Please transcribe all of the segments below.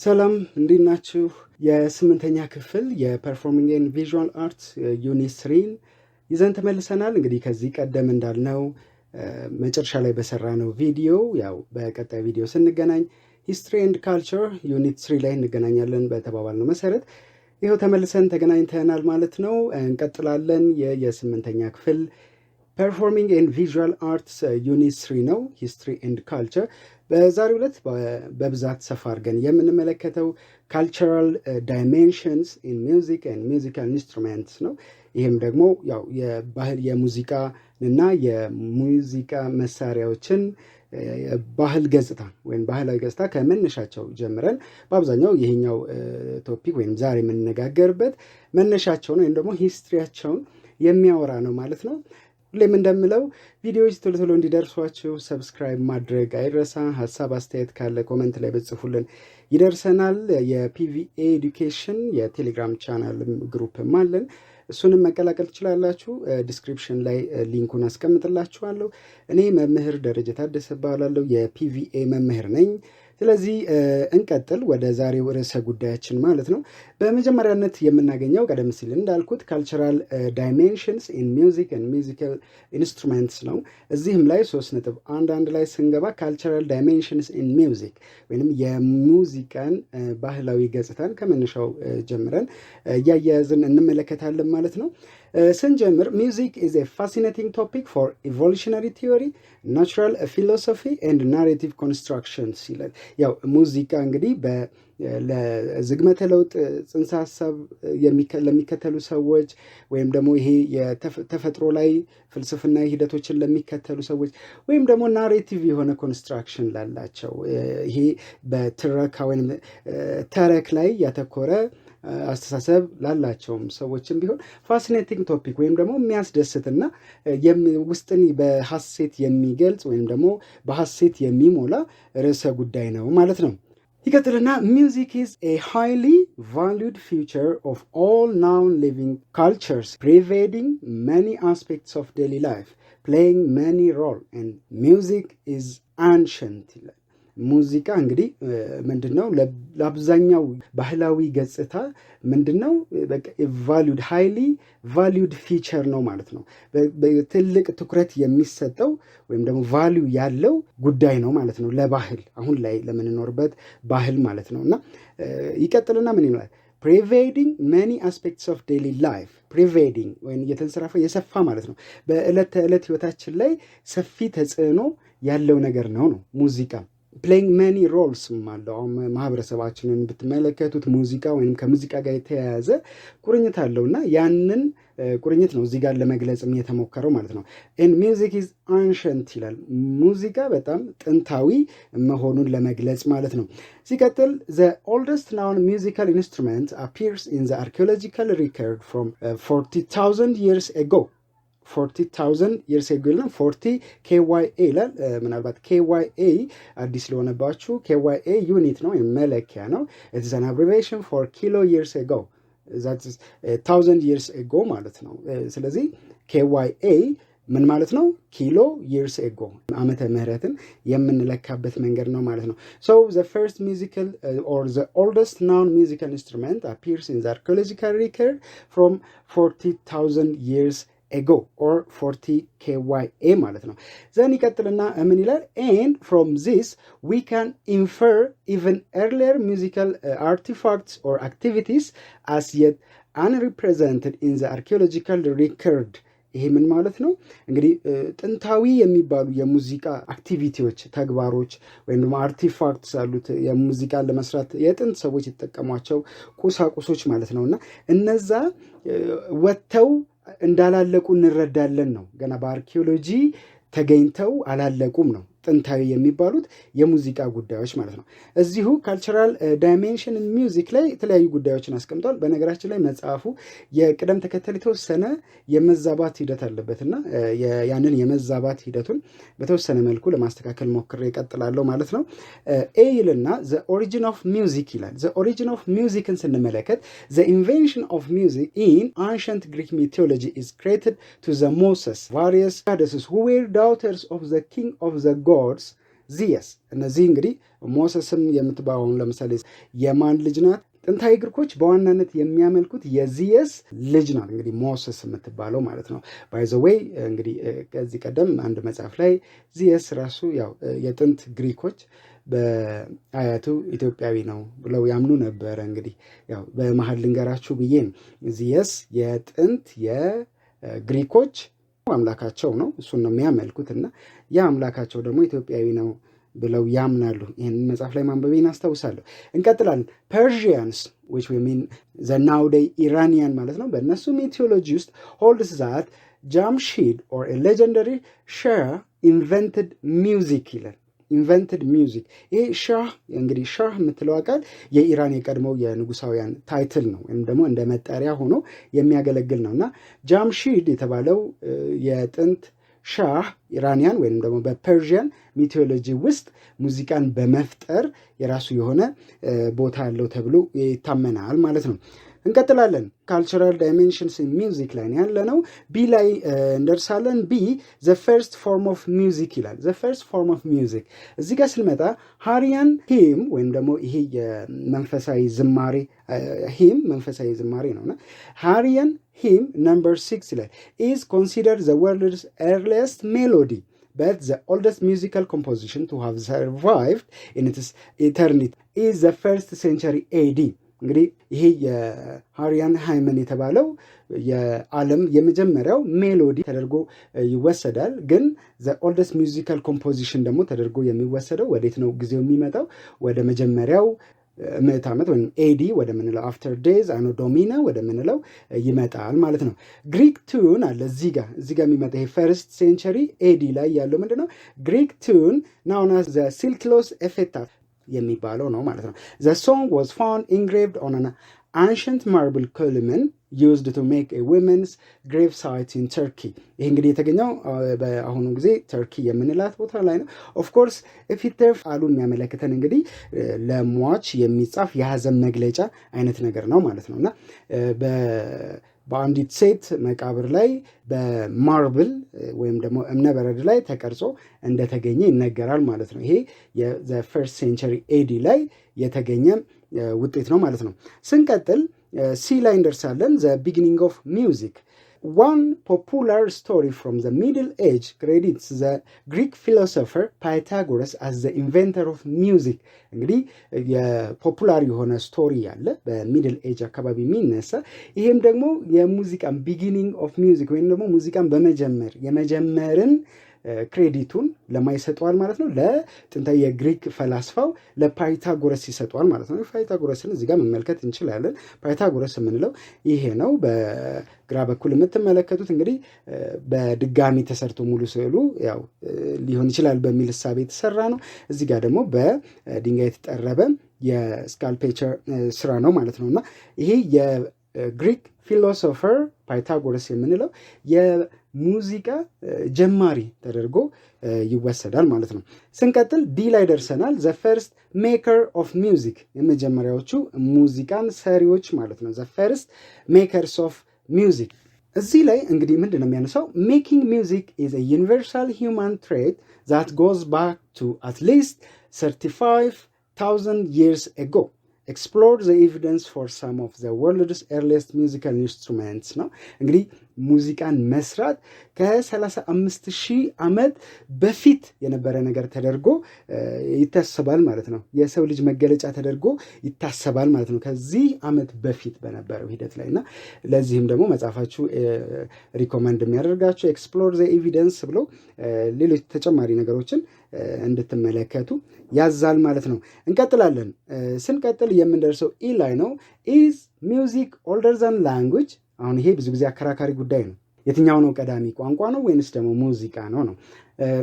ሰላም እንዴት ናችሁ? የስምንተኛ ክፍል የፐርፎርሚንግ ኤንድ ቪዥዋል አርት ዩኒት 3 ይዘን ተመልሰናል። እንግዲህ ከዚህ ቀደም እንዳልነው መጨረሻ ላይ በሰራነው ቪዲዮ ያው በቀጣይ ቪዲዮ ስንገናኝ ሂስትሪ ኤንድ ካልቸር ዩኒት 3 ላይ እንገናኛለን በተባባልነው መሰረት ይኸው ተመልሰን ተገናኝተናል ማለት ነው። እንቀጥላለን። የስምንተኛ ክፍል ፐርፎርሚንግ ኤንድ ቪዥዋል አርትስ ዩኒት 3 ነው፣ ሂስትሪ ኤንድ ካልቸር። በዛሬው ዕለት በብዛት ሰፋ አድርገን የምንመለከተው ካልቸራል ዳይሜንሽንስ ኢን ሚውዚክ ኤንድ ሚውዚካል ኢንስትሩሜንትስ ነው። ይህም ደግሞ ያው የባህል የሙዚቃ እና የሙዚቃ መሳሪያዎችን ባህል ገጽታ ወይም ባህላዊ ገጽታ ከመነሻቸው ጀምረን በአብዛኛው ይሄኛው ቶፒክ ወይም ዛሬ የምንነጋገርበት መነሻቸውን ወይም ደግሞ ሂስትሪያቸውን የሚያወራ ነው ማለት ነው። ሁሌም እንደምለው ቪዲዮዎች ቶሎ ቶሎ እንዲደርሷችሁ ሰብስክራይብ ማድረግ አይረሳ። ሀሳብ አስተያየት ካለ ኮመንት ላይ በጽፉልን ይደርሰናል። የፒቪኤ ኤዱኬሽን የቴሌግራም ቻናል ግሩፕም አለን፣ እሱንም መቀላቀል ትችላላችሁ። ዲስክሪፕሽን ላይ ሊንኩን አስቀምጥላችኋለሁ። እኔ መምህር ደረጀ ታደሰ እባላለሁ፣ የፒቪኤ መምህር ነኝ። ስለዚህ እንቀጥል ወደ ዛሬው ርዕሰ ጉዳያችን ማለት ነው። በመጀመሪያነት የምናገኘው ቀደም ሲል እንዳልኩት ካልቸራል ዳይሜንሽንስ ኢን ሚውዚክ ኤንድ ሚውዚካል ኢንስትሩሜንትስ ነው። እዚህም ላይ 3.11 ላይ ስንገባ ካልቸራል ዳይሜንሽንስ ኢን ሚውዚክ ወይም የሙዚቃን ባህላዊ ገጽታን ከመነሻው ጀምረን እያያያዝን እንመለከታለን ማለት ነው። ስንጀምር ሚውዚክ ኢዝ ኤ ፋሲኔቲንግ ቶፒክ ፎር ኢቮሉሽነሪ ቲዮሪ ናቹራል ፊሎሶፊ ኤንድ ናሬቲቭ ኮንስትራክሽንስ ይላል። ያው ሙዚቃ እንግዲህ ለዝግመተ ለውጥ ጽንሰ ሀሳብ ለሚከተሉ ሰዎች ወይም ደግሞ ይሄ የተፈጥሮ ላይ ፍልስፍና ሂደቶችን ለሚከተሉ ሰዎች ወይም ደግሞ ናሬቲቭ የሆነ ኮንስትራክሽን ላላቸው ይሄ በትረካ ወይም ተረክ ላይ ያተኮረ አስተሳሰብ ላላቸውም ሰዎችም ቢሆን ፋሲኔቲንግ ቶፒክ ወይም ደግሞ የሚያስደስትና ውስጥን በሐሴት የሚገልጽ ወይም ደግሞ በሐሴት የሚሞላ ርዕሰ ጉዳይ ነው ማለት ነው። ይቀጥልና ሚውዚክ ኢዝ ኤ ሃይሊ ቫሉድ ፊቸር ኦፍ ኦል ናውን ሊቪንግ ካልቸርስ ፕሪቬዲንግ መኒ አስፔክትስ ኦፍ ዴይሊ ላይፍ ፕሌይንግ መኒ ሮል ኤንድ ሚውዚክ ኢዝ አንሸንት ይላል። ሙዚቃ እንግዲህ ምንድነው? ለአብዛኛው ባህላዊ ገጽታ ምንድነው? ቫሉድ ሃይሊ ቫሉድ ፊቸር ነው ማለት ነው። ትልቅ ትኩረት የሚሰጠው ወይም ደግሞ ቫሉ ያለው ጉዳይ ነው ማለት ነው። ለባህል አሁን ላይ ለምንኖርበት ባህል ማለት ነው። እና ይቀጥልና ምን ይላል? ፕሪቬዲንግ መኒ አስፔክትስ ኦፍ ዴይሊ ላይፍ ፕሪቬዲንግ ወይም እየተንሰራፋ የሰፋ ማለት ነው። በዕለት ተዕለት ህይወታችን ላይ ሰፊ ተጽዕኖ ያለው ነገር ነው ሙዚቃ። ፕሌይንግ መኒ ሮልስ አለው። አሁን ማህበረሰባችንን ብትመለከቱት ሙዚቃ ወይም ከሙዚቃ ጋር የተያያዘ ቁርኝት አለው እና ያንን ቁርኝት ነው እዚህ ጋር ለመግለጽም የተሞከረው ማለት ነው። ኤንድ ሚውዚክ ኢዝ አንሸንት ይላል። ሙዚቃ በጣም ጥንታዊ መሆኑን ለመግለጽ ማለት ነው። ሲቀጥል ዘ ኦልደስት ናውን ሚውዚካል ኢንስትሩመንት አፒርስ ኢን ዘ አርኪኦሎጂካል ሪከርድ ፍሮም 40,000 years ago 40,000 years ago ይላል። 40 KYA ይላል። ምናልባት KYA አዲስ ለሆነባችሁ KYA ዩኒት ነው ወይም መለኪያ ነው። it is an abbreviation for kilo years ago that is 1000 years ago ማለት ነው። ስለዚህ KYA ምን ማለት ነው? ኪሎ years ago ዓመተ ምህረትን የምንለካበት መንገድ ነው ማለት ነው። so the first musical or the oldest known musical instrument appears in the archaeological record from 40,000 years ago or 40 KYA ማለት ነው። ዘን ይቀጥልና ምን ይላል? and from this we can infer even earlier musical artifacts or activities as yet unrepresented in the archaeological record. ይሄ ምን ማለት ነው? እንግዲህ ጥንታዊ የሚባሉ የሙዚቃ አክቲቪቲዎች፣ ተግባሮች ወይም ደግሞ አርቲፋክትስ አሉት የሙዚቃን ለመስራት የጥንት ሰዎች የተጠቀሟቸው ቁሳቁሶች ማለት ነውና እነዛ ወጥተው እንዳላለቁ እንረዳለን ነው። ገና በአርኪኦሎጂ ተገኝተው አላለቁም ነው ጥንታዊ የሚባሉት የሙዚቃ ጉዳዮች ማለት ነው። እዚሁ ካልቸራል ዳይሜንሽን ሚውዚክ ላይ የተለያዩ ጉዳዮችን አስቀምጧል። በነገራችን ላይ መጽሐፉ የቅደም ተከተል የተወሰነ የመዛባት ሂደት አለበትና ያንን የመዛባት ሂደቱን በተወሰነ መልኩ ለማስተካከል ሞክሬ እቀጥላለሁ ማለት ነው። ኤይልና ዘ ኦሪጂን ኦፍ ሚውዚክ ይላል። ዘ ኦሪጂን ኦፍ ሚውዚክን ስንመለከት ዘ ኢንቬንሽን ኦፍ ሚውዚክ ኢን አንሸንት ግሪክ ሚቶሎጂ ኢዝ ክሬትድ ቱ ዘ ሞሰስ ቫሪየስ ጋደስስ ሁ ዌር ዳውተርስ ኦፍ ዘ ኪንግ ኦፍ ዘ gods ዚየስ። እነዚህ እንግዲህ ሞሰስም የምትባውን ለምሳሌ የማን ልጅ ናት? ጥንታዊ ግሪኮች በዋናነት የሚያመልኩት የዚየስ ልጅ ናት እንግዲህ ሞሰስ የምትባለው ማለት ነው። ባይ ዘ ዌይ እንግዲህ ከዚህ ቀደም አንድ መጽሐፍ ላይ ዚየስ ራሱ ያው የጥንት ግሪኮች በአያቱ ኢትዮጵያዊ ነው ብለው ያምኑ ነበረ። እንግዲህ ያው በመሀል ልንገራችሁ ብዬ ነው። ዚየስ የጥንት የግሪኮች አምላካቸው ነው፣ እሱን ነው የሚያመልኩት እና ያ አምላካቸው ደግሞ ኢትዮጵያዊ ነው ብለው ያምናሉ። ይህን መጽሐፍ ላይ ማንበቤን አስታውሳለሁ። እንቀጥላለን። ፐርሺያንስ which we mean the nowadays ኢራኒያን ማለት ነው። በእነሱ ሚቲዮሎጂ ውስጥ holds that Jamshid or a legendary Shah invented music ይላል። ኢንቨንትድ ሚውዚክ። ይሄ ሻህ እንግዲህ ሻህ የምትለው ቃል የኢራን የቀድሞው የንጉሳውያን ታይትል ነው ወይም ደግሞ እንደ መጠሪያ ሆኖ የሚያገለግል ነው እና ጃምሺድ የተባለው የጥንት ሻህ ኢራንያን ወይም ደግሞ በፐርዥያን ሚቶሎጂ ውስጥ ሙዚቃን በመፍጠር የራሱ የሆነ ቦታ አለው ተብሎ ይታመናል ማለት ነው። እንቀጥላለን። ካልቸራል ዳይሜንሽንስ ሚውዚክ ላይ ያለ ነው። ቢ ላይ እንደርሳለን። ቢ ዘ ፈርስት ፎርም ኦፍ ሚውዚክ ይላል። ዘ ፈርስት ፎርም ኦፍ ሚውዚክ እዚህ ጋር ስንመጣ ሃሪያን ሂም ወይም ደግሞ ይሄ የመንፈሳዊ ዝማሬ ሂም መንፈሳዊ ዝማሬ ነውና ሃሪያን ሂም ነምበር 6 ይላል is considered the world's earliest melody but the oldest musical composition to have survived in its eternity is the first century AD። እንግዲህ ይሄ የሃሪያን ሃይመን የተባለው የዓለም የመጀመሪያው ሜሎዲ ተደርጎ ይወሰዳል። ግን ዘ ኦልደስት ሚውዚካል ኮምፖዚሽን ደግሞ ተደርጎ የሚወሰደው ወዴት ነው ጊዜው የሚመጣው? ወደ መጀመሪያው ምዕት ዓመት ወይም ኤዲ ወደ ምንለው አፍተር ዴዝ አኖ ዶሚና ወደ ምንለው ይመጣል ማለት ነው። ግሪክ ቱን አለ እዚህ ጋር የሚመጣ ይሄ ፈርስት ሴንቸሪ ኤዲ ላይ ያለው ምንድነው? ግሪክ ቱን ናውና ዘ ሲልክሎስ ኤፌታ የሚባለው ነው ማለት ነው። The song was found engraved on an ancient marble column used to make a women's grave site in Turkey። ይህ እንግዲህ የተገኘው በአሁኑ ጊዜ ተርኪ የምንላት ቦታ ላይ ነው። ኦፍ ኮርስ ኤፒታፍ አሉ የሚያመለክተን እንግዲህ ለሟች የሚጻፍ የሀዘን መግለጫ አይነት ነገር ነው ማለት ነው እና በአንዲት ሴት መቃብር ላይ በማርብል ወይም ደግሞ እብነበረድ ላይ ተቀርጾ እንደተገኘ ይነገራል ማለት ነው። ይሄ የፈርስት ሴንቸሪ ኤዲ ላይ የተገኘ ውጤት ነው ማለት ነው። ስንቀጥል ሲ ላይ እንደርሳለን። ዘ ቢጊኒንግ ኦፍ ሚውዚክ one popular story from the Middle Age credits the Greek philosopher Pythagoras as the inventor of music። እንግዲህ የፖፑላር የሆነ ስቶሪ ያለ በሚድል ኤጅ አካባቢ የሚነሳ ይሄም ደግሞ የሙዚቃን ቢጊኒንግ ኦፍ ሚውዚክ ወይም ደግሞ ሙዚቃን የመጀመርን ክሬዲቱን ለማይሰጠዋል ማለት ነው። ለጥንታዊ የግሪክ ፈላስፋው ለፓይታጎረስ ይሰጠዋል ማለት ነው። ፓይታጎረስን እዚህ ጋር መመልከት እንችላለን። ፓይታጎረስ የምንለው ይሄ ነው። በግራ በኩል የምትመለከቱት እንግዲህ በድጋሚ ተሰርቶ ሙሉ ስዕሉ ያው ሊሆን ይችላል በሚል እሳቤ የተሰራ ነው። እዚህ ጋር ደግሞ በድንጋይ የተጠረበ የስካልፕቸር ስራ ነው ማለት ነው እና ይሄ የግሪክ ፊሎሶፈር ፓይታጎረስ የምንለው የሙዚቃ ጀማሪ ተደርጎ ይወሰዳል ማለት ነው። ስንቀጥል ዲ ላይ ደርሰናል። ዘ ፈርስት ሜከር ኦፍ ሚውዚክ የመጀመሪያዎቹ ሙዚቃን ሰሪዎች ማለት ነው። ዘ ፈርስት ሜከርስ ኦፍ ሚውዚክ እዚህ ላይ እንግዲህ ምንድን ነው የሚያነሳው? ሜኪንግ ሚውዚክ ኢዝ ኤ ዩኒቨርሳል ሂውማን ትሬት ዛት ጎዝ ባክ ቱ አት ሊስት 35,000 years ago. Explore the evidence for some of the world's earliest musical instruments ነው። እንግዲህ ሙዚቃን መስራት ከ35,000 ዓመት በፊት የነበረ ነገር ተደርጎ ይታሰባል ማለት ነው። የሰው ልጅ መገለጫ ተደርጎ ይታሰባል ማለት ነው ከዚህ ዓመት በፊት በነበረው ሂደት ላይ እና ለዚህም ደግሞ መጽሐፋችሁ ሪኮመንድ የሚያደርጋችሁ ኤክስፕሎር ዘ ኤቪደንስ ብሎ ሌሎች ተጨማሪ ነገሮችን እንድትመለከቱ ያዛል ማለት ነው። እንቀጥላለን። ስንቀጥል የምንደርሰው ኢ ላይ ነው። ኢዝ ሚውዚክ ኦልደር ዛን ላንጉጅ? አሁን ይሄ ብዙ ጊዜ አከራካሪ ጉዳይ ነው። የትኛው ነው ቀዳሚ? ቋንቋ ነው ወይንስ ደግሞ ሙዚቃ ነው?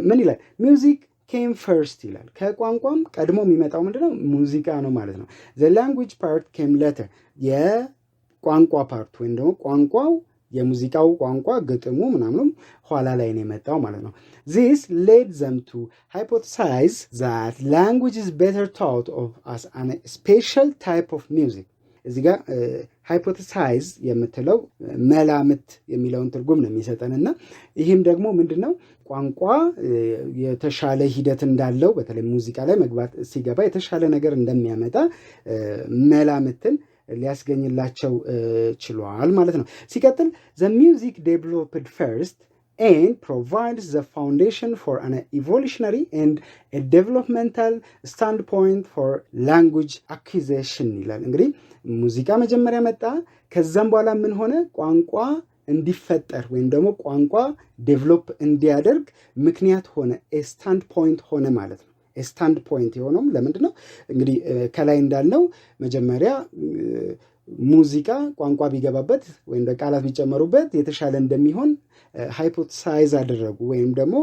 ምን ይላል? ሚውዚክ ኬም ፈርስት ይላል። ከቋንቋም ቀድሞ የሚመጣው ምንድነው? ሙዚቃ ነው ማለት ነው። ዘ ላንጉጅ ፓርት ኬም ሌተር። የቋንቋ ፓርት ወይም ደግሞ ቋንቋው የሙዚቃው ቋንቋ ግጥሙ ምናምኑም ኋላ ላይ ነው የመጣው ማለት ነው። This led them to hypothesize that language is better thought of as a special type of music. እዚህ ጋር ሃይፖቴሳይዝ የምትለው መላምት የሚለውን ትርጉም ነው የሚሰጠንና ይህም ደግሞ ምንድነው ቋንቋ የተሻለ ሂደት እንዳለው በተለይ ሙዚቃ ላይ መግባት ሲገባ የተሻለ ነገር እንደሚያመጣ መላምትን ሊያስገኝላቸው ችሏል ማለት ነው። ሲቀጥል the music developed first and provides the foundation for an evolutionary and a developmental standpoint for language acquisition ይላል። እንግዲህ ሙዚቃ መጀመሪያ መጣ፣ ከዛም በኋላ ምን ሆነ ቋንቋ እንዲፈጠር ወይም ደግሞ ቋንቋ ዴቨሎፕ እንዲያደርግ ምክንያት ሆነ፣ ስታንድ ፖይንት ሆነ ማለት ነው። ስታንድ ፖይንት የሆነውም ለምንድን ነው? እንግዲህ ከላይ እንዳልነው መጀመሪያ ሙዚቃ ቋንቋ ቢገባበት ወይም ቃላት ቢጨመሩበት የተሻለ እንደሚሆን ሃይፖቴሳይዝ አደረጉ ወይም ደግሞ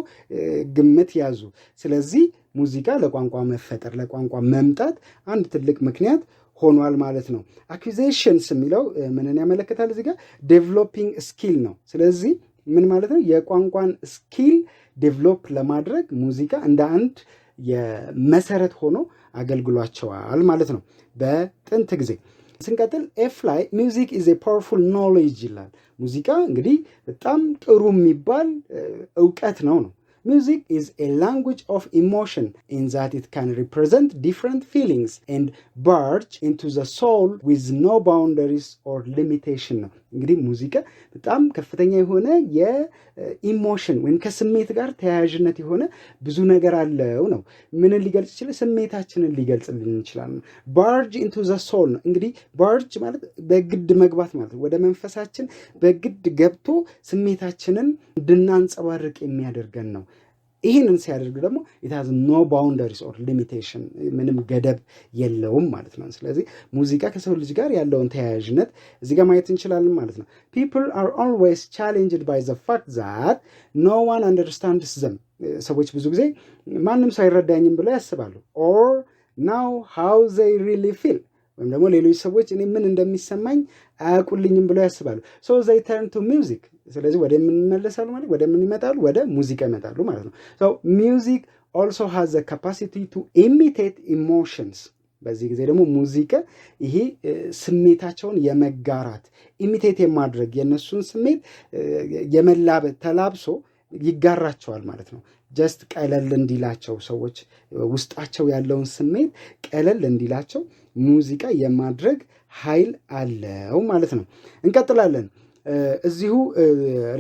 ግምት ያዙ። ስለዚህ ሙዚቃ ለቋንቋ መፈጠር ለቋንቋ መምጣት አንድ ትልቅ ምክንያት ሆኗል ማለት ነው። አኩዚሽንስ የሚለው ምንን ያመለክታል? እዚህ ጋር ዴቨሎፒንግ ስኪል ነው። ስለዚህ ምን ማለት ነው? የቋንቋን ስኪል ዴቨሎፕ ለማድረግ ሙዚቃ እንደ አንድ የመሰረት ሆኖ አገልግሏቸዋል ማለት ነው በጥንት ጊዜ። ስንቀጥል ኤፍ ላይ ሚውዚክ ኢዝ ኤ ፓወርፉል ኖሌጅ ይላል። ሙዚቃ እንግዲህ በጣም ጥሩ የሚባል እውቀት ነው። Music is a language of emotion in that it can represent different feelings and barge into the soul with no boundaries or limitation ነው። እንግዲህ ሙዚቃ በጣም ከፍተኛ የሆነ የኢሞሽን ወይም ከስሜት ጋር ተያያዥነት የሆነ ብዙ ነገር አለው ነው። ምንን ሊገልጽ ይችላል? ስሜታችንን ሊገልጽልን ይችላል። barge into the soul ነው። እንግዲህ barge ማለት በግድ መግባት ማለት ነው። ወደ መንፈሳችን በግድ ገብቶ ስሜታችንን እንድናንጸባርቅ የሚያደርገን ነው። ይህንን ሲያደርግ ደግሞ it has no boundaries or limitation ምንም ገደብ የለውም ማለት ነው። ስለዚህ ሙዚቃ ከሰው ልጅ ጋር ያለውን ተያያዥነት እዚህ ጋር ማየት እንችላለን ማለት ነው። people are always challenged by the fact that no one understands them ሰዎች ብዙ ጊዜ ማንም ሰው አይረዳኝም ብለው ያስባሉ። or know how they really feel ወይም ደግሞ ሌሎች ሰዎች እኔ ምን እንደሚሰማኝ አያውቁልኝም ብለው ያስባሉ። so they turn to music ስለዚህ ወደ ምን ይመለሳሉ ማለት ወደ ምን ይመጣሉ? ወደ ሙዚቃ ይመጣሉ ማለት ነው። so music also has the capacity to imitate emotions በዚህ ጊዜ ደግሞ ሙዚቃ ይሄ ስሜታቸውን የመጋራት ኢሚቴት የማድረግ የነሱን ስሜት የመላበጥ ተላብሶ ይጋራቸዋል ማለት ነው። ጀስት ቀለል እንዲላቸው ሰዎች ውስጣቸው ያለውን ስሜት ቀለል እንዲላቸው ሙዚቃ የማድረግ ኃይል አለው ማለት ነው። እንቀጥላለን። እዚሁ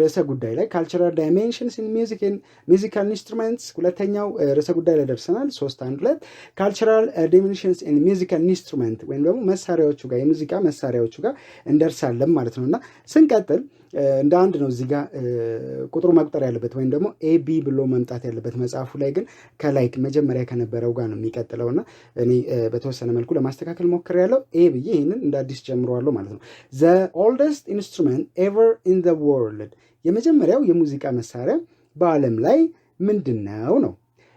ርዕሰ ጉዳይ ላይ ካልቸራል ዳይሜንሽንስ ኢን ሚውዚክ ኤንድ ሚውዚካል ኢንስትሩመንትስ ሁለተኛው ርዕሰ ጉዳይ ላይ ደርሰናል። 3.1 ካልቸራል ዳይሜንሽንስ ኢን ሚውዚካል ኢንስትሩመንት ወይም ደግሞ መሳሪያዎቹ ጋር የሙዚቃ መሳሪያዎቹ ጋር እንደርሳለን ማለት ነውና ስንቀጥል እንደ አንድ ነው እዚህ ጋር ቁጥሩ መቁጠር ያለበት ወይም ደግሞ ኤቢ ብሎ መምጣት ያለበት መጽሐፉ ላይ ግን ከላይ መጀመሪያ ከነበረው ጋር ነው የሚቀጥለውና እኔ በተወሰነ መልኩ ለማስተካከል ሞክሬያለሁ። ኤ ብዬ ይሄንን እንደ አዲስ ጀምረዋለሁ ማለት ነው። the oldest instrument ever in the world የመጀመሪያው የሙዚቃ መሳሪያ በዓለም ላይ ምንድነው ነው?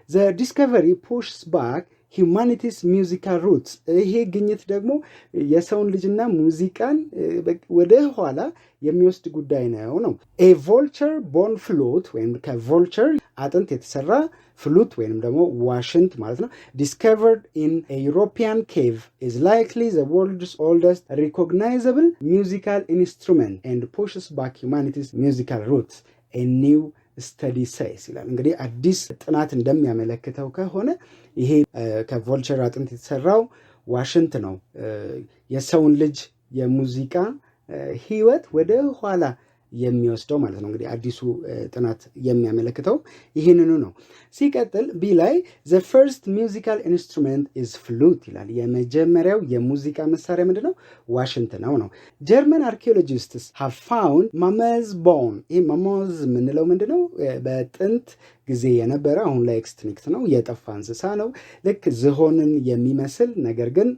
the discovery pushes back humanity's musical roots ይሄ ግኝት ደግሞ የሰውን ልጅና ሙዚቃን ወደ ኋላ የሚወስድ ጉዳይ ነው። a vulture bone flute ወይም ከቮልቸር አጥንት የተሰራ ፍሉት ወይም ደግሞ ዋሽንት ማለት ነው discovered in a European cave is likely the world's oldest recognizable musical instrument and pushes back humanity's musical roots a new study says ይላል። እንግዲህ አዲስ ጥናት እንደሚያመለክተው ከሆነ ይሄ ከቮልቸር አጥንት የተሰራው ዋሽንት ነው የሰውን ልጅ የሙዚቃ ህይወት ወደ ኋላ የሚወስደው ማለት ነው። እንግዲህ አዲሱ ጥናት የሚያመለክተው ይህንኑ ነው። ሲቀጥል ቢ ላይ the first musical instrument is flute ይላል። የመጀመሪያው የሙዚቃ መሳሪያ ምንድነው? ዋሽንት ነው። ጀርመን archaeologists have found mammoth bone ይህ ማሞዝ የምንለው ምንድነው? በጥንት ጊዜ የነበረ አሁን ላይ ኤክስቲንክት ነው የጠፋ እንስሳ ነው። ልክ ዝሆንን የሚመስል ነገር ግን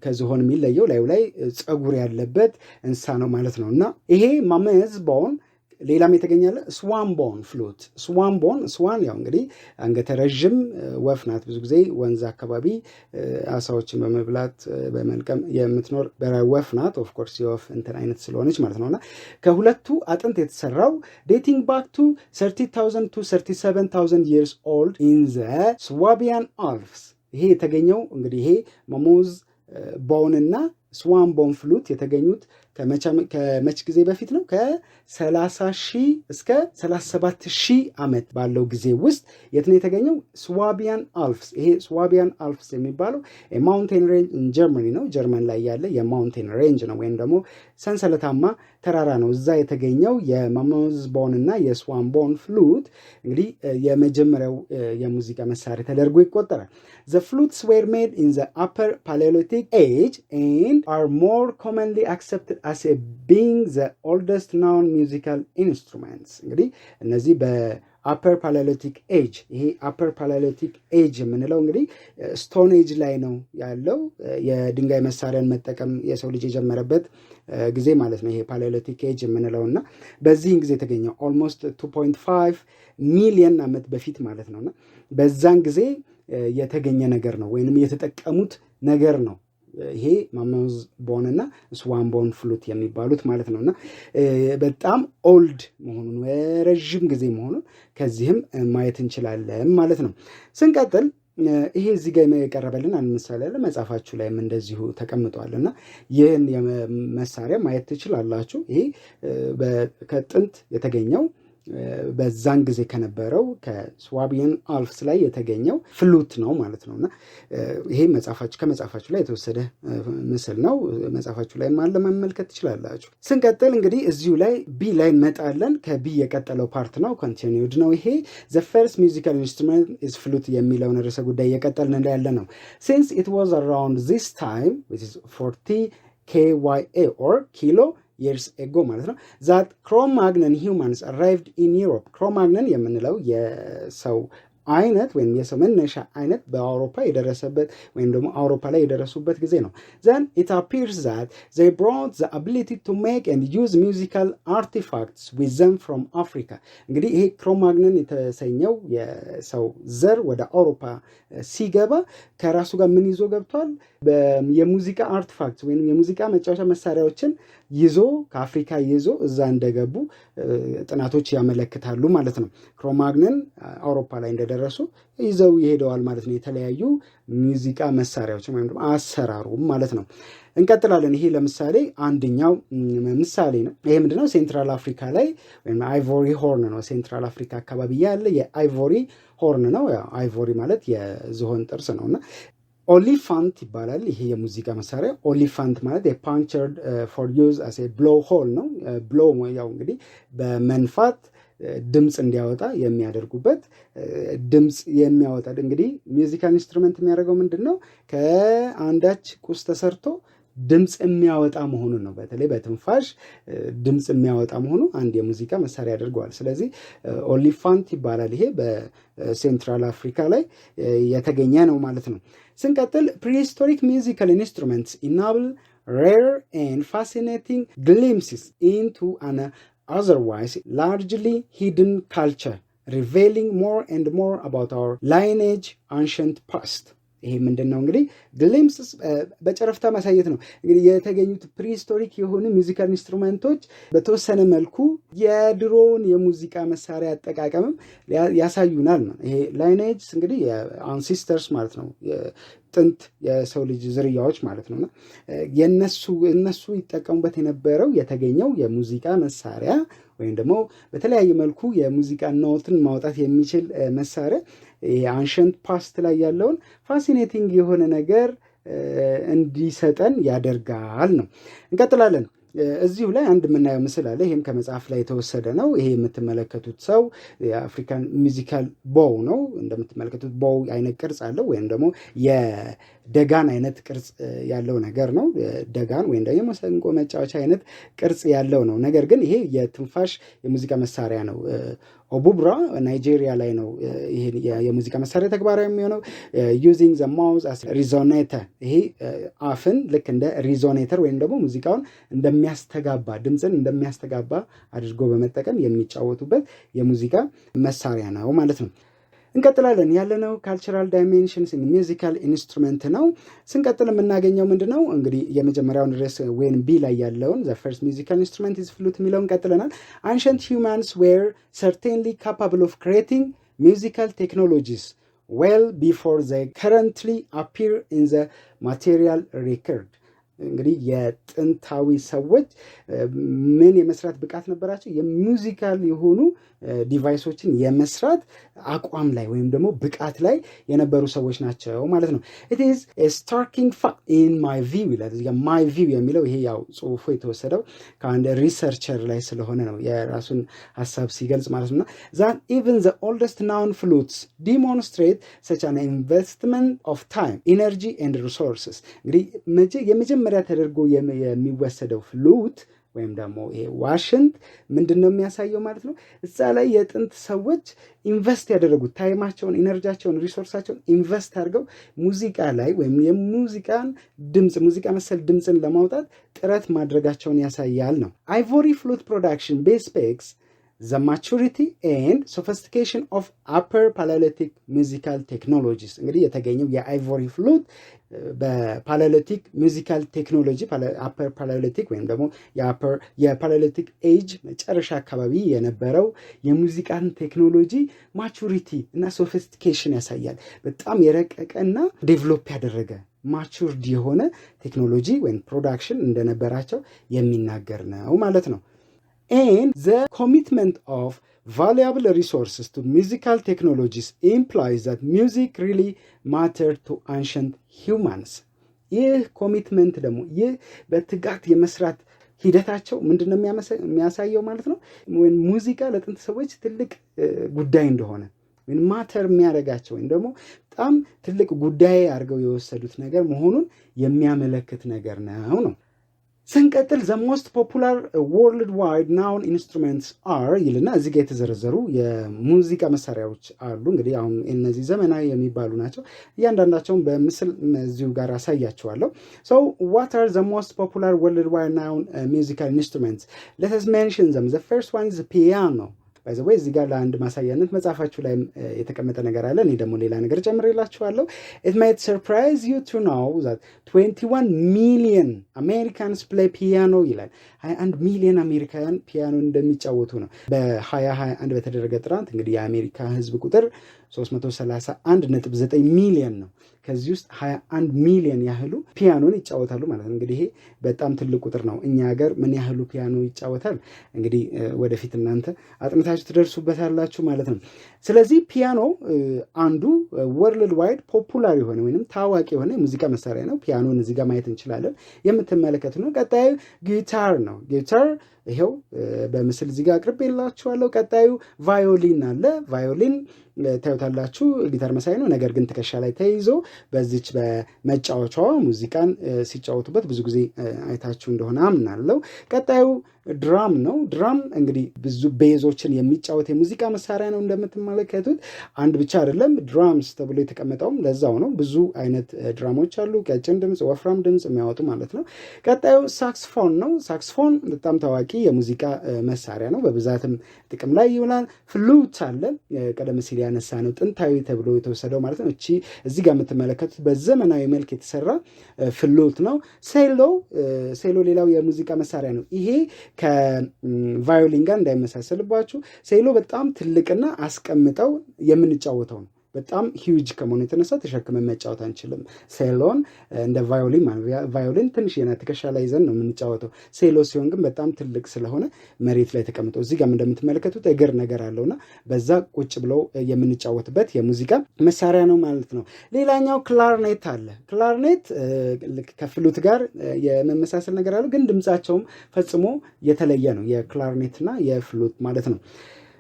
ከዝሆን የሚለየው ላይ ፀጉር ያለበት እንስሳ ነው ማለት ነው። እና ይሄ ማሞዝ ቦን ሌላም የተገኛለ ስዋን ቦን ፍሉት ስዋን ያው እንግዲህ አንገተ ረጅም ወፍ ናት። ብዙ ጊዜ ወንዝ አካባቢ አሳዎችን በመብላት በመልቀም የምትኖር ወፍ ናት። ኦፍ ኮርስ የወፍ እንትን አይነት ስለሆነች ማለት ነውና ከሁለቱ አጥንት የተሰራው dating back to 30,000 to 37,000 years old in the Swabian Alps ይሄ የተገኘው እንግዲህ ይሄ ማሞዝ ቦን እና ስዋን ቦን ፍሉት የተገኙት ከመች ጊዜ በፊት ነው? ከ30,000 እስከ 37,000 ዓመት ባለው ጊዜ ውስጥ የት ነው የተገኘው? ስዋቢያን አልፕስ። ይሄ ስዋቢያን አልፕስ የሚባለው የማውንቴን ሬንጅ ጀርመኒ ነው። ጀርመን ላይ ያለ የማውንቴን ሬንጅ ነው፣ ወይም ደግሞ ሰንሰለታማ ተራራ ነው። እዛ የተገኘው የማሞዝ ቦን እና የስዋን ቦን ፍሉት እንግዲህ የመጀመሪያው የሙዚቃ መሳሪያ ተደርጎ ይቆጠራል። The flutes were made in the upper Paleolithic age and are more commonly accepted as a being the oldest known musical instruments. እንግዲህ እነዚህ በአፐር ፓላሊቲክ ኤጅ፣ ይሄ አፐር ፓላሊቲክ ኤጅ የምንለው እንግዲህ ስቶን ኤጅ ላይ ነው ያለው። የድንጋይ መሳሪያን መጠቀም የሰው ልጅ የጀመረበት ጊዜ ማለት ነው ይሄ ፓላሊቲክ ኤጅ የምንለው እና በዚህን ጊዜ የተገኘው ኦልሞስት 2.5 ሚሊዮን ዓመት በፊት ማለት ነውና በዛን ጊዜ የተገኘ ነገር ነው ወይንም የተጠቀሙት ነገር ነው ይሄ ማሞዝ ቦን እና ስዋን ቦን ፍሉት የሚባሉት ማለት ነውና በጣም ኦልድ መሆኑን ረጅም ጊዜ መሆኑን ከዚህም ማየት እንችላለን ማለት ነው። ስንቀጥል ይሄ እዚህ ጋር የቀረበልን አንድ ምሳሌ አለ፣ መጽሐፋችሁ ላይም እንደዚሁ ተቀምጧልና ይህን መሳሪያ ማየት ትችላላችሁ። ይሄ ከጥንት የተገኘው በዛን ጊዜ ከነበረው ከስዋቢያን አልፕስ ላይ የተገኘው ፍሉት ነው ማለት ነውና ይሄ ከመጽሐፋችሁ ላይ የተወሰደ ምስል ነው። መጽሐፋችሁ ላይ ማለ መመልከት ትችላላችሁ። ስንቀጥል እንግዲህ እዚሁ ላይ ቢ ላይ እንመጣለን። ከቢ የቀጠለው ፓርት ነው፣ ኮንቲኒውድ ነው። ይሄ the first musical instrument is flute የሚለውን ርዕሰ ጉዳይ እየቀጠልን ያለ ነው። since it was around this time which is 40 KYA or kilo years ago ማለት ነው that Cro-Magnon humans arrived in Europe. Cro-Magnon የምንለው የሰው አይነት ወይም የሰው መነሻ አይነት በአውሮፓ የደረሰበት ወይም ደግሞ አውሮፓ ላይ የደረሱበት ጊዜ ነው። then it appears that they brought the ability to make and use musical artifacts with them from Africa. እንግዲህ ይሄ ክሮማግነን የተሰኘው የሰው ዘር ወደ አውሮፓ ሲገባ ከራሱ ጋር ምን ይዞ ገብቷል? የሙዚቃ አርቲፋክት ወይም የሙዚቃ መጫወቻ መሳሪያዎችን ይዞ ከአፍሪካ ይዞ እዛ እንደገቡ ጥናቶች ያመለክታሉ ማለት ነው። ክሮማግነን አውሮፓ ላይ እንደደረሱ ይዘው ይሄደዋል ማለት ነው፣ የተለያዩ ሙዚቃ መሳሪያዎች ወይም ደግሞ አሰራሩ ማለት ነው። እንቀጥላለን። ይሄ ለምሳሌ አንደኛው ምሳሌ ነው። ይሄ ምንድነው? ሴንትራል አፍሪካ ላይ ወይም አይቮሪ ሆርን ነው። ሴንትራል አፍሪካ አካባቢ ያለ የአይቮሪ ሆርን ነው። አይቮሪ ማለት የዝሆን ጥርስ ነውና ኦሊፋንት ይባላል። ይሄ የሙዚቃ መሳሪያ ኦሊፋንት ማለት የፓንቸርድ ፎር ዩዝ አስ ኤ ብሎ ሆል ነው። ብሎ ያው እንግዲህ በመንፋት ድምፅ እንዲያወጣ የሚያደርጉበት ድምፅ የሚያወጣ እንግዲህ ሚውዚካል ኢንስትሩመንት የሚያደርገው ምንድን ነው? ከአንዳች ቁስ ተሰርቶ ድምፅ የሚያወጣ መሆኑን ነው። በተለይ በትንፋሽ ድምፅ የሚያወጣ መሆኑ አንድ የሙዚቃ መሳሪያ ያደርገዋል። ስለዚህ ኦሊፋንት ይባላል። ይሄ በሴንትራል አፍሪካ ላይ የተገኘ ነው ማለት ነው። ስንቀጥል prehistoric musical instruments enable rare and fascinating glimpses into an otherwise largely hidden culture, revealing more and more about our lineage ancient past. ይሄ ምንድን ነው እንግዲህ ግሊምስስ በጨረፍታ ማሳየት ነው። እንግዲህ የተገኙት ፕሪሂስቶሪክ የሆኑ ሚውዚካል ኢንስትሩመንቶች በተወሰነ መልኩ የድሮውን የሙዚቃ መሳሪያ አጠቃቀምም ያሳዩናል ነው። ይሄ ላይኔጅስ እንግዲህ የአንሲስተርስ ማለት ነው፣ ጥንት የሰው ልጅ ዝርያዎች ማለት ነውና እነሱ ይጠቀሙበት የነበረው የተገኘው የሙዚቃ መሳሪያ ወይም ደግሞ በተለያየ መልኩ የሙዚቃ ኖትን ማውጣት የሚችል መሳሪያ የአንሸንት ፓስት ላይ ያለውን ፋሲኔቲንግ የሆነ ነገር እንዲሰጠን ያደርጋል ነው። እንቀጥላለን። እዚሁ ላይ አንድ የምናየው ምስል አለ። ይህም ከመጽሐፍ ላይ የተወሰደ ነው። ይሄ የምትመለከቱት ሰው የአፍሪካን ሚውዚካል ቦው ነው። እንደምትመለከቱት ቦው አይነት ቅርጽ አለው ወይም ደግሞ የደጋን አይነት ቅርጽ ያለው ነገር ነው። ደጋን ወይም ደግሞ የመሰንቆ መጫወቻ አይነት ቅርጽ ያለው ነው። ነገር ግን ይሄ የትንፋሽ የሙዚቃ መሳሪያ ነው። ኦቡብራ ናይጄሪያ ላይ ነው ይሄ የሙዚቃ መሳሪያ ተግባራዊ የሚሆነው። ዩዚንግ ዘ ማውዝ አስ ሪዞኔተር፣ ይሄ አፍን ልክ እንደ ሪዞኔተር ወይም ደግሞ ሙዚቃውን እንደሚያስተጋባ ድምፅን እንደሚያስተጋባ አድርጎ በመጠቀም የሚጫወቱበት የሙዚቃ መሳሪያ ነው ማለት ነው። እንቀጥላለን። ያለነው ካልቸራል ዳይሜንሽንስ ኢን ሚውዚካል ኢንስትሩመንት ነው። ስንቀጥል የምናገኘው ምንድነው? እንግዲህ የመጀመሪያውን ርዕስ ወይም ቢ ላይ ያለውን the first musical instrument is flute የሚለውን ቀጥለናል። ancient humans were certainly capable of creating musical technologies well before they currently appear in the material record. እንግዲህ የጥንታዊ ሰዎች ምን የመስራት ብቃት ነበራቸው? የሙዚካል የሆኑ ዲቫይሶችን የመስራት አቋም ላይ ወይም ደግሞ ብቃት ላይ የነበሩ ሰዎች ናቸው ማለት ነው። it is a starking fact in my view ይላል። እዚህ ጋር my view የሚለው ይሄ ያው ጽሁፉ የተወሰደው ከአንድ ሪሰርቸር ላይ ስለሆነ ነው የራሱን ሀሳብ ሲገልጽ ማለት ነው። that even the oldest known flutes demonstrate such an investment of time, energy and resources እንግዲህ የመጀመሪያ ተደርጎ የሚወሰደው ፍሉት ወይም ደግሞ ይሄ ዋሽንት ምንድነው የሚያሳየው ማለት ነው? እዛ ላይ የጥንት ሰዎች ኢንቨስት ያደረጉት ታይማቸውን፣ ኢነርጂያቸውን፣ ሪሶርሳቸውን ኢንቨስት አድርገው ሙዚቃ ላይ ወይም የሙዚቃን ድምጽ ሙዚቃ መሰል ድምጽን ለማውጣት ጥረት ማድረጋቸውን ያሳያል ነው። አይቮሪ ፍሉት ፕሮዳክሽን ቤዝ ስፔክስ the maturity and sophistication of upper Paleolithic musical technologies እንግዲህ የተገኘው የአይቮሪ ፍሉት በፓሌሊቲክ ሚውዚካል ቴክኖሎጂ አፐር ፓሌሊቲክ ወይም ደግሞ የፓሌሊቲክ ኤጅ መጨረሻ አካባቢ የነበረው የሙዚቃን ቴክኖሎጂ ማቹሪቲ እና ሶፊስቲኬሽን ያሳያል። በጣም የረቀቀና ዴቨሎፕ ያደረገ ማቹርድ የሆነ ቴክኖሎጂ ወይም ፕሮዳክሽን እንደነበራቸው የሚናገር ነው ማለት ነው። And the commitment of valuable resources to musical technologies implies that music really mattered to ancient humans. ይህ ኮሚትመንት ደግሞ ይህ በትጋት የመስራት ሂደታቸው ምንድነው የሚያሳየው ማለት ነው? ወይም ሙዚቃ ለጥንት ሰዎች ትልቅ ጉዳይ እንደሆነ ወይም ማተር የሚያደርጋቸው ወይም ደግሞ በጣም ትልቅ ጉዳይ አድርገው የወሰዱት ነገር መሆኑን የሚያመለክት ነገር ነው። ስንቀጥል the most popular worldwide known instruments are ይልና እዚህ ጋር የተዘረዘሩ የሙዚቃ መሳሪያዎች አሉ። እንግዲህ አሁን እነዚህ ዘመናዊ የሚባሉ ናቸው። እያንዳንዳቸውን በምስል እዚሁ ጋር አሳያቸዋለሁ። So what are the most popular worldwide known musical instruments? Let us mention them. The first one is the piano. by the way እዚህ ጋር ለአንድ ማሳያነት መጽሐፋችሁ ላይ የተቀመጠ ነገር አለ። እኔ ደግሞ ሌላ ነገር ጨምሬላችኋለሁ። It might surprise you to know that 21 million Americans play piano ይላል። 21 ሚሊዮን አሜሪካውያን ፒያኖ እንደሚጫወቱ ነው በ2021 በተደረገ ጥናት። እንግዲህ የአሜሪካ ህዝብ ቁጥር 331.9 ሚሊዮን ነው። ከዚህ ውስጥ 21 ሚሊዮን ያህሉ ፒያኖን ይጫወታሉ ማለት ነው። እንግዲህ ይሄ በጣም ትልቅ ቁጥር ነው። እኛ ሀገር ምን ያህሉ ፒያኖ ይጫወታል እንግዲህ ወደፊት እናንተ አጥንታችሁ ትደርሱበታላችሁ ማለት ነው። ስለዚህ ፒያኖ አንዱ ወርልድ ዋይድ ፖፑላር የሆነ ወይንም ታዋቂ የሆነ የሙዚቃ መሳሪያ ነው። ፒያኖን እዚህ ጋር ማየት እንችላለን። የምትመለከቱ ነው። ቀጣዩ ጊታር ነው። ጊታር ይሄው በምስል እዚህ ጋር አቅርቤላችኋለሁ። ቀጣዩ ቫዮሊን አለ። ቫዮሊን ታዩታላችሁ ጊታር መሳይ ነው። ነገር ግን ትከሻ ላይ ተይዞ በዚች በመጫወቻዋ ሙዚቃን ሲጫወቱበት ብዙ ጊዜ አይታችሁ እንደሆነ አምናለሁ። ቀጣዩ ድራም ነው። ድራም እንግዲህ ብዙ ቤዞችን የሚጫወት የሙዚቃ መሳሪያ ነው። እንደምትመለከቱት አንድ ብቻ አይደለም ድራምስ ተብሎ የተቀመጠውም ለዛው ነው። ብዙ አይነት ድራሞች አሉ። ቀጭን ድምፅ፣ ወፍራም ድምፅ የሚያወጡ ማለት ነው። ቀጣዩ ሳክስፎን ነው። ሳክስፎን በጣም ታዋቂ የሙዚቃ መሳሪያ ነው። በብዛትም ጥቅም ላይ ይውላል። ፍሉት አለ። ቀደም ሲል ያነሳ ነው ጥንታዊ ተብሎ የተወሰደው ማለት ነው። እቺ እዚህ ጋር የምትመለከቱት በዘመናዊ መልክ የተሰራ ፍሉት ነው። ሴሎ ሌላው የሙዚቃ መሳሪያ ነው። ይሄ ከቫዮሊን ጋር እንዳይመሳሰልባችሁ ሴሎ በጣም ትልቅና አስቀምጠው የምንጫወተው ነው። በጣም ሂውጅ ከመሆኑ የተነሳ ተሸክመን መጫወት አንችልም። ሴሎን እንደ ቫዮሊን ቫዮሊን ትንሽ ትከሻ ላይ ይዘን ነው የምንጫወተው። ሴሎ ሲሆን ግን በጣም ትልቅ ስለሆነ መሬት ላይ ተቀምጦ እዚህ ጋር እንደምትመለከቱት እግር ነገር አለውና በዛ ቁጭ ብለው የምንጫወትበት የሙዚቃ መሳሪያ ነው ማለት ነው። ሌላኛው ክላርኔት አለ። ክላርኔት ከፍሉት ጋር የመመሳሰል ነገር አለው፣ ግን ድምጻቸውም ፈጽሞ የተለየ ነው። የክላርኔትና የፍሉት ማለት ነው።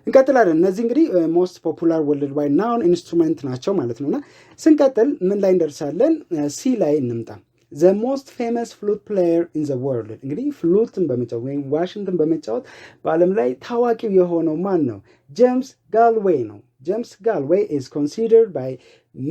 እንቀጥላለን። እነዚህ እንግዲህ ሞስት ፖፑላር ወርልድ ዋይድ ናውን ኢንስትሩመንት ናቸው ማለት ነውና ስንቀጥል ምን ላይ እንደርሳለን? ሲ ላይ እንምጣ። the most famous flute player in the world እንግዲህ ፍሉትን በመጫወት ወይም ዋሽንትን በመጫወት በዓለም ላይ ታዋቂው የሆነው ማን ነው? ጄምስ ጋልዌይ ነው። ጄምስ ጋልዌይ is considered by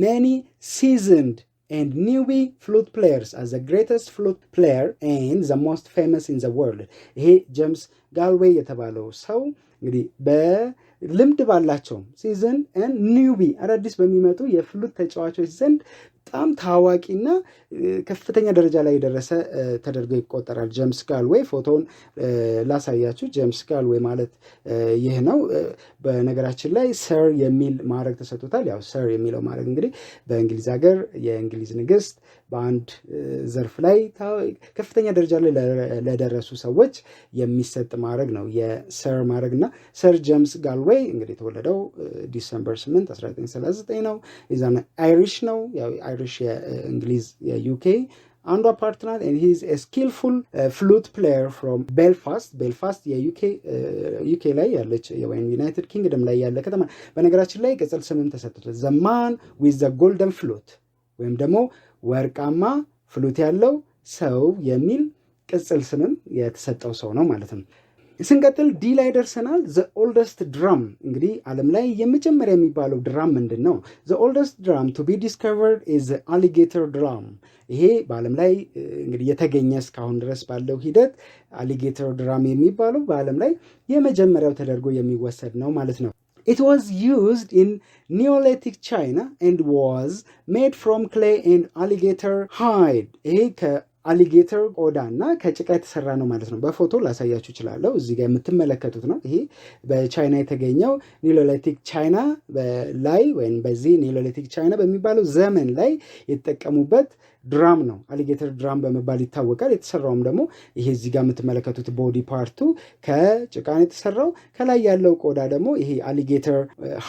many seasoned and newbie flute players as the greatest flute player and the most famous in the world። ይሄ ጄምስ ጋልዌይ የተባለው ሰው እንግዲህ በልምድ ባላቸው ሲዝን and newbie አዳዲስ በሚመጡ የፍሉት ተጫዋቾች ዘንድ በጣም ታዋቂና ከፍተኛ ደረጃ ላይ የደረሰ ተደርጎ ይቆጠራል። ጄምስ ጋልዌይ ፎቶውን ላሳያችሁ። ጄምስ ጋልዌይ ማለት ይህ ነው። በነገራችን ላይ ሰር የሚል ማዕረግ ተሰጥቶታል። ያው ሰር የሚለው ማዕረግ እንግዲህ በእንግሊዝ ሀገር የእንግሊዝ ንግስት በአንድ ዘርፍ ላይ ከፍተኛ ደረጃ ላይ ለደረሱ ሰዎች የሚሰጥ ማዕረግ ነው የሰር ማዕረግና ሰር ጄምስ ጋልዌይ እንግዲህ የተወለደው ዲሰምበር 8 1939 ነው። ኢዛን አይሪሽ ነው። ያው አይሪሽ የእንግሊዝ የዩኬ አንዷ ፓርት ናት። and he is a skillful flute player from Belfast የዩኬ ላይ ያለች ወይም ዩናይትድ ኪንግደም ላይ ያለ ከተማ። በነገራችን ላይ ቅጽል ስምም ተሰጥቶታል። the man with the golden flute ወይም ደግሞ ወርቃማ ፍሉት ያለው ሰው የሚል ቅጽል ስምም የተሰጠው ሰው ነው ማለት ነው። ስንቀጥል ዲ ላይ ደርሰናል። the oldest drum እንግዲህ ዓለም ላይ የመጀመሪያ የሚባለው ድራም ምንድን ነው? the oldest drum to be discovered is the alligator drum። ይሄ በዓለም ላይ እንግዲህ የተገኘ እስካሁን ድረስ ባለው ሂደት አሊጌተር ድራም የሚባለው በዓለም ላይ የመጀመሪያው ተደርጎ የሚወሰድ ነው ማለት ነው። It was used in Neolithic China and was made from clay and alligator hide። ይሄ አሊጌተር ቆዳ እና ከጭቃ የተሰራ ነው ማለት ነው። በፎቶ ላሳያችሁ እችላለሁ። እዚህ ጋር የምትመለከቱት ነው። ይሄ በቻይና የተገኘው ኒዮሊቲክ ቻይና ላይ ወይም በዚህ ኒዮሊቲክ ቻይና በሚባለው ዘመን ላይ የተጠቀሙበት ድራም ነው። አሊጌተር ድራም በመባል ይታወቃል። የተሰራውም ደግሞ ይሄ እዚህ ጋር የምትመለከቱት ቦዲ ፓርቱ ከጭቃ የተሰራው፣ ከላይ ያለው ቆዳ ደግሞ ይሄ አሊጌተር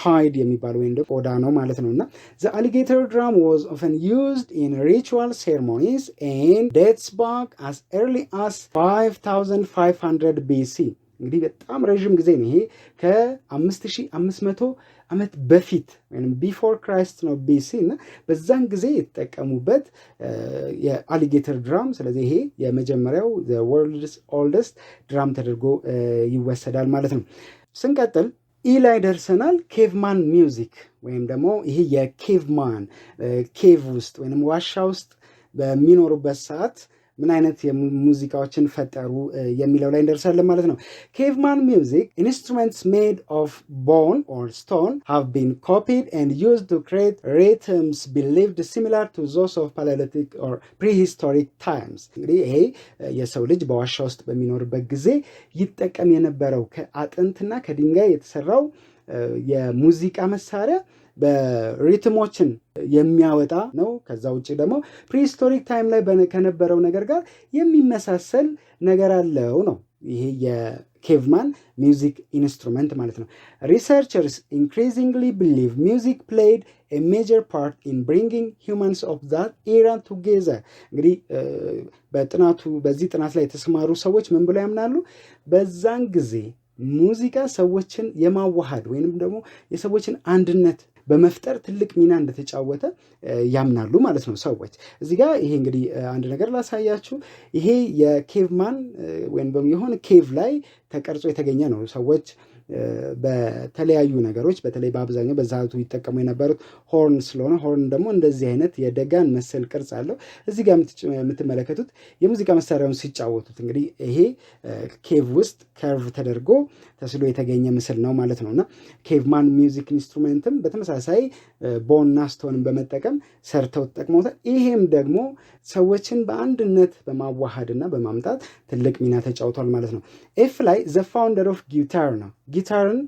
ሃይድ የሚባለው ወይም ቆዳ ነው ማለት ነው። እና the alligator drum was often used in ritual ceremonies and dates back as early as 5500 BC። እንግዲህ በጣም ረዥም ጊዜ ነው። ይሄ ከ5500 ዓመት በፊት ወይም ቢፎር ክራይስት ነው BC እና በዛን ጊዜ የተጠቀሙበት የአሊጌተር ድራም። ስለዚህ ይሄ የመጀመሪያው the world's oldest ድራም ተደርጎ ይወሰዳል ማለት ነው። ስንቀጥል ኢ ላይ ደርሰናል። ኬቭማን ሚውዚክ ወይም ደግሞ ይሄ የኬቭማን ኬቭ ውስጥ ወይም ዋሻ ውስጥ በሚኖሩበት ሰዓት ምን አይነት ሙዚቃዎችን ፈጠሩ የሚለው ላይ እንደርሳለን ማለት ነው። caveman music instruments made of bone or stone have been copied and used to create rhythms believed similar to those of Paleolithic or prehistoric times። እንግዲህ ይሄ የሰው ልጅ በዋሻ ውስጥ በሚኖርበት ጊዜ ይጠቀም የነበረው ከአጥንትና ከድንጋይ የተሰራው የሙዚቃ መሳሪያ በሪትሞችን የሚያወጣ ነው። ከዛ ውጭ ደግሞ ፕሪሂስቶሪክ ታይም ላይ ከነበረው ነገር ጋር የሚመሳሰል ነገር አለው ነው ይሄ የኬቭማን ሚውዚክ ኢንስትሩመንት ማለት ነው። ሪሰርቸርስ increasingly believe music played a major part in bringing humans of that era together። እንግዲህ በዚህ ጥናት ላይ የተሰማሩ ሰዎች ምን ብለው ያምናሉ? በዛን ጊዜ ሙዚቃ ሰዎችን የማዋሃድ ወይንም ደግሞ የሰዎችን አንድነት በመፍጠር ትልቅ ሚና እንደተጫወተ ያምናሉ ማለት ነው ሰዎች። እዚህ ጋር ይሄ እንግዲህ አንድ ነገር ላሳያችሁ። ይሄ የኬቭማን ወይም ደግሞ የሆነ ኬቭ ላይ ተቀርጾ የተገኘ ነው። ሰዎች በተለያዩ ነገሮች በተለይ በአብዛኛው በዛቱ ይጠቀሙ የነበሩት ሆርን ስለሆነ ሆርን ደግሞ እንደዚህ አይነት የደጋን መሰል ቅርጽ አለው። እዚህ ጋር የምትመለከቱት የሙዚቃ መሳሪያውን ሲጫወቱት እንግዲህ ይሄ ኬቭ ውስጥ ከርቭ ተደርጎ ተስሎ የተገኘ ምስል ነው ማለት ነው። እና ኬቭማን ሚውዚክ ኢንስትሩሜንትም በተመሳሳይ ቦንና ስቶንን በመጠቀም ሰርተው ተጠቅመውታል። ይሄም ደግሞ ሰዎችን በአንድነት በማዋሃድና በማምጣት ትልቅ ሚና ተጫውቷል ማለት ነው። ኤፍ ላይ ዘ ፋውንደር ኦፍ ጊታር ነው። ጊታርን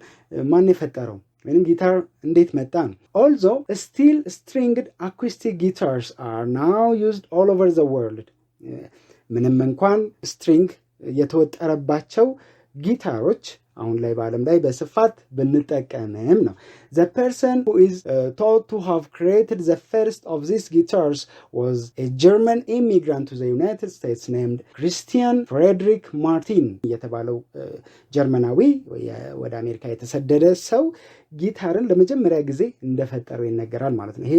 ማን የፈጠረው ወይም ጊታር እንዴት መጣ ነው። although steel stringed acoustic guitars are now used all over the world። ምንም እንኳን ስትሪንግ የተወጠረባቸው ጊታሮች አሁን ላይ በዓለም ላይ በስፋት ብንጠቀምም ነው። the person who is thought to have created the first of these guitars was a German immigrant to the United States named Christian Friedrich Martin የተባለው ጀርመናዊ ወደ አሜሪካ የተሰደደ ሰው ጊታርን ለመጀመሪያ ጊዜ እንደፈጠረው ይነገራል ማለት ነው። ይሄ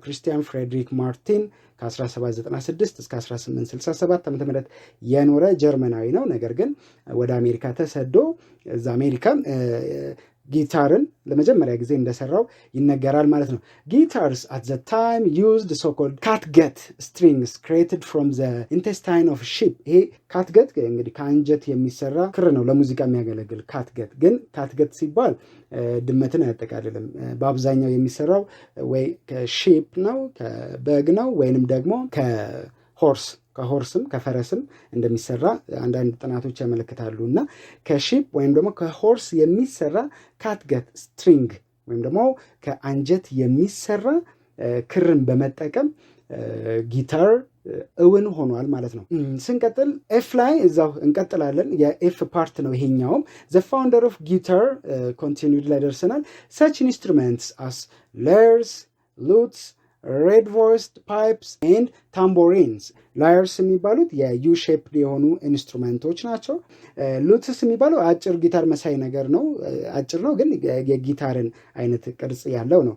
ክሪስቲያን ፍሬድሪክ ማርቲን ከ1796 እስከ 1867 ዓ.ም የኖረ ጀርመናዊ ነው። ነገር ግን ወደ አሜሪካ ተሰዶ እዛ አሜሪካን ጊታርን ለመጀመሪያ ጊዜ እንደሰራው ይነገራል ማለት ነው። Guitars at the time used so-called catgut strings created from the intestine of sheep። ይሄ catgut እንግዲህ ከአንጀት የሚሰራ ክር ነው ለሙዚቃ የሚያገለግል። catgut ግን catgut ሲባል ድመትን አያጠቃልልም። በአብዛኛው የሚሰራው ወይ ከሺፕ ነው ከበግ ነው ወይንም ደግሞ ከሆርስም ከፈረስም እንደሚሰራ አንዳንድ ጥናቶች ያመለክታሉ። እና ከሺፕ ወይም ደግሞ ከሆርስ የሚሰራ ካትገት ስትሪንግ ወይም ደግሞ ከአንጀት የሚሰራ ክርን በመጠቀም ጊታር እውን ሆኗል ማለት ነው። ስንቀጥል ኤፍ ላይ እዛው እንቀጥላለን። የኤፍ ፓርት ነው ይሄኛውም። the founder of guitar continued ላይ ደርሰናል። such instruments as lyres, lutes, red voiced pipes and tambourines ላየርስ የሚባሉት የዩ ሼፕድ የሆኑ ኢንስትሩመንቶች ናቸው። ሉትስ የሚባለው አጭር ጊታር መሳይ ነገር ነው። አጭር ነው ግን የጊታርን አይነት ቅርጽ ያለው ነው።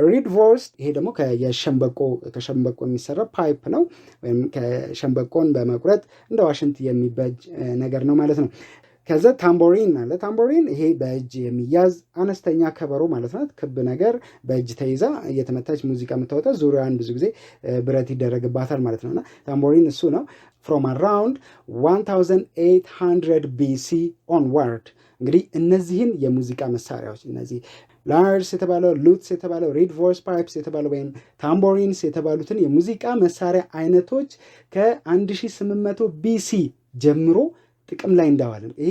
ሪድ ቮይስድ ይሄ ደግሞ ከሸምበቆ የሚሰራ ፓይፕ ነው፣ ወይም ከሸምበቆን በመቁረጥ እንደ ዋሽንት የሚበጅ ነገር ነው ማለት ነው። ከዛ ታምቦሪን አለ። ታምቦሪን ይሄ በእጅ የሚያዝ አነስተኛ ከበሮ ማለት ናት። ክብ ነገር በእጅ ተይዛ እየተመታች ሙዚቃ የምታወጣ ዙሪያዋን ብዙ ጊዜ ብረት ይደረግባታል ማለት ነውና ታምቦሪን እሱ ነው። from around 1800 BC onward እንግዲህ እነዚህን የሙዚቃ መሳሪያዎች እነዚህ ላየርስ የተባለው፣ ሉትስ የተባለው፣ ሪድ ቮይስ ፓይፕስ የተባለው ወይም ታምቦሪንስ የተባሉትን የሙዚቃ መሳሪያ አይነቶች ከ1800 BC ጀምሮ ጥቅም ላይ እንዳዋልን። ይሄ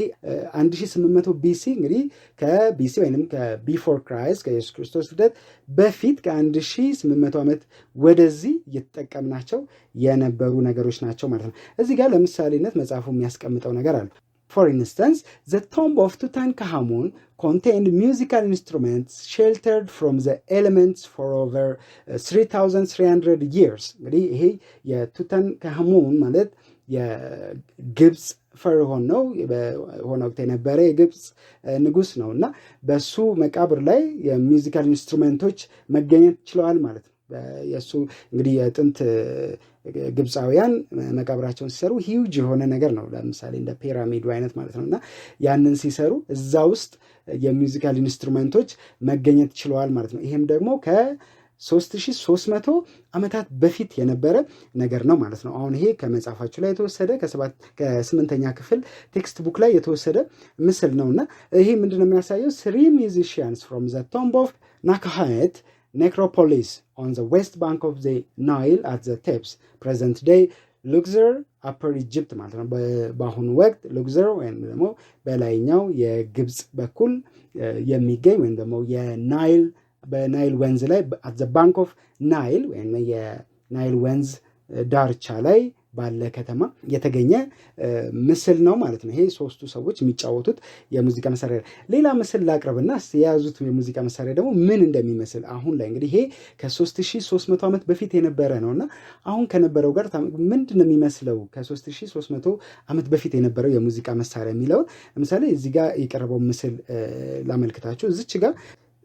1800 ቢሲ እንግዲህ ከቢሲ ወይንም ከቢፎር ክራይስት ከኢየሱስ ክርስቶስ ልደት በፊት ከ1800 ዓመት ወደዚህ እየተጠቀምናቸው የነበሩ ነገሮች ናቸው ማለት ነው። እዚህ ጋር ለምሳሌነት መጽሐፉ የሚያስቀምጠው ነገር አለ። For instance, the tomb of Tutankhamun contained musical instruments sheltered from the elements for over 3300 years. እንግዲህ ይሄ የቱታንካሙን ማለት የግብፅ ፈርዖን ነው። በሆነ ወቅት የነበረ የግብፅ ንጉስ ነው እና በሱ መቃብር ላይ የሚውዚካል ኢንስትሩመንቶች መገኘት ችለዋል ማለት ነው። የሱ እንግዲህ የጥንት ግብፃውያን መቃብራቸውን ሲሰሩ ሂውጅ የሆነ ነገር ነው። ለምሳሌ እንደ ፒራሚዱ አይነት ማለት ነው እና ያንን ሲሰሩ እዛ ውስጥ የሚውዚካል ኢንስትሩመንቶች መገኘት ችለዋል ማለት ነው። ይሄም ደግሞ ከ3300 ዓመታት በፊት የነበረ ነገር ነው ማለት ነው። አሁን ይሄ ከመጽሐፋችሁ ላይ የተወሰደ ከ8ኛ ክፍል ቴክስት ቡክ ላይ የተወሰደ ምስል ነውና ይሄ ምንድነው የሚያሳየው? 3 musicians from the tomb of Nakahet necropolis on the west bank of the Nile at the Thebes present day Luxor upper Egypt ማለት ነው። በአሁኑ ወቅት ሉክዘር ወይም ደግሞ በላይኛው የግብፅ በኩል የሚገኝ ወይም ደግሞ በናይል ወንዝ ላይ at the bank of Nile ወይም የናይል ወንዝ ዳርቻ ላይ ባለ ከተማ የተገኘ ምስል ነው ማለት ነው። ይሄ ሶስቱ ሰዎች የሚጫወቱት የሙዚቃ መሳሪያ። ሌላ ምስል ላቅርብና የያዙት የሙዚቃ መሳሪያ ደግሞ ምን እንደሚመስል አሁን ላይ እንግዲህ ይሄ ከ3300 ዓመት በፊት የነበረ ነውና አሁን ከነበረው ጋር ምንድን ነው የሚመስለው? ከ3300 ዓመት በፊት የነበረው የሙዚቃ መሳሪያ የሚለውን ለምሳሌ እዚህ ጋር የቀረበው ምስል ላመልክታችሁ። እዚች ጋር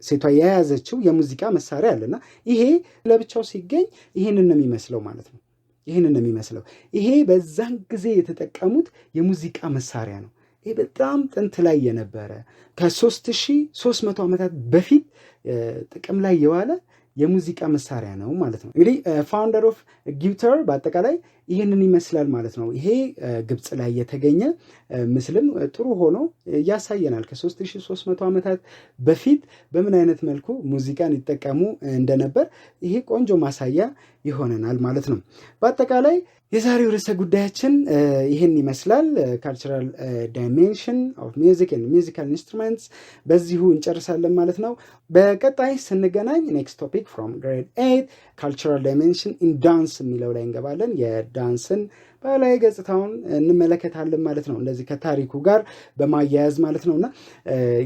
ሴቷ የያዘችው የሙዚቃ መሳሪያ አለና ይሄ ለብቻው ሲገኝ ይሄንን ነው የሚመስለው ማለት ነው። ይሄንን ነው የሚመስለው። ይሄ በዛን ጊዜ የተጠቀሙት የሙዚቃ መሳሪያ ነው። ይሄ በጣም ጥንት ላይ የነበረ ከ3300 ዓመታት በፊት ጥቅም ላይ የዋለ የሙዚቃ መሳሪያ ነው ማለት ነው። እንግዲህ ፋውንደር ኦፍ ጊታር በአጠቃላይ ይህንን ይመስላል ማለት ነው። ይሄ ግብፅ ላይ የተገኘ ምስልም ጥሩ ሆኖ ያሳየናል። ከ3300 ዓመታት በፊት በምን አይነት መልኩ ሙዚቃን ይጠቀሙ እንደነበር ይሄ ቆንጆ ማሳያ ይሆነናል ማለት ነው። በአጠቃላይ የዛሬው ርዕሰ ጉዳያችን ይህን ይመስላል። ካልቸራል ዳይሜንሽን ኦፍ ሚውዚክ ኤንድ ሚውዚካል ኢንስትሩመንትስ በዚሁ እንጨርሳለን ማለት ነው። በቀጣይ ስንገናኝ ኔክስት ቶፒክ ፍሮም ግሬድ 8 ካልቸራል ዳይሜንሽን ኢን ዳንስ የሚለው ላይ እንገባለን። የዳንስን ባህላዊ ገጽታውን እንመለከታለን ማለት ነው። እንደዚህ ከታሪኩ ጋር በማያያዝ ማለት ነውና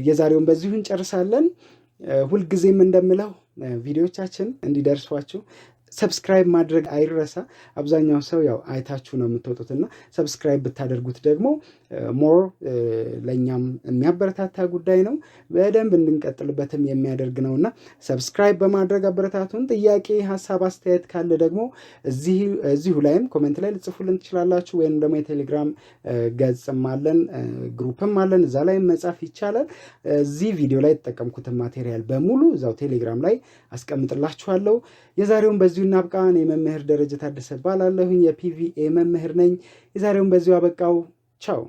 የዛሬውን በዚሁ እንጨርሳለን። ሁልጊዜም እንደምለው ቪዲዮቻችን እንዲደርሷችሁ ሰብስክራይብ ማድረግ አይረሳ። አብዛኛው ሰው ያው አይታችሁ ነው የምትወጡትና ሰብስክራይብ ብታደርጉት ደግሞ ሞር ለኛም የሚያበረታታ ጉዳይ ነው፣ በደንብ እንድንቀጥልበትም የሚያደርግ ነውና ሰብስክራይብ በማድረግ አበረታቱን። ጥያቄ፣ ሐሳብ፣ አስተያየት ካለ ደግሞ እዚሁ ላይም ኮሜንት ላይ ልጽፉልን ትችላላችሁ። ወይም ደግሞ የቴሌግራም ገጽም አለን፣ ግሩፕም አለን፣ እዛ ላይ መጻፍ ይቻላል። እዚህ ቪዲዮ ላይ የተጠቀምኩትን ማቴሪያል በሙሉ እዛው ቴሌግራም ላይ አስቀምጥላችኋለሁ። የዛሬውን በዚሁ እናብቃ። እኔ መምህር ደረጀ ታደሰ እባላለሁኝ፣ የፒቪኤ መምህር ነኝ። የዛሬውን በዚሁ አበቃው። ቻው።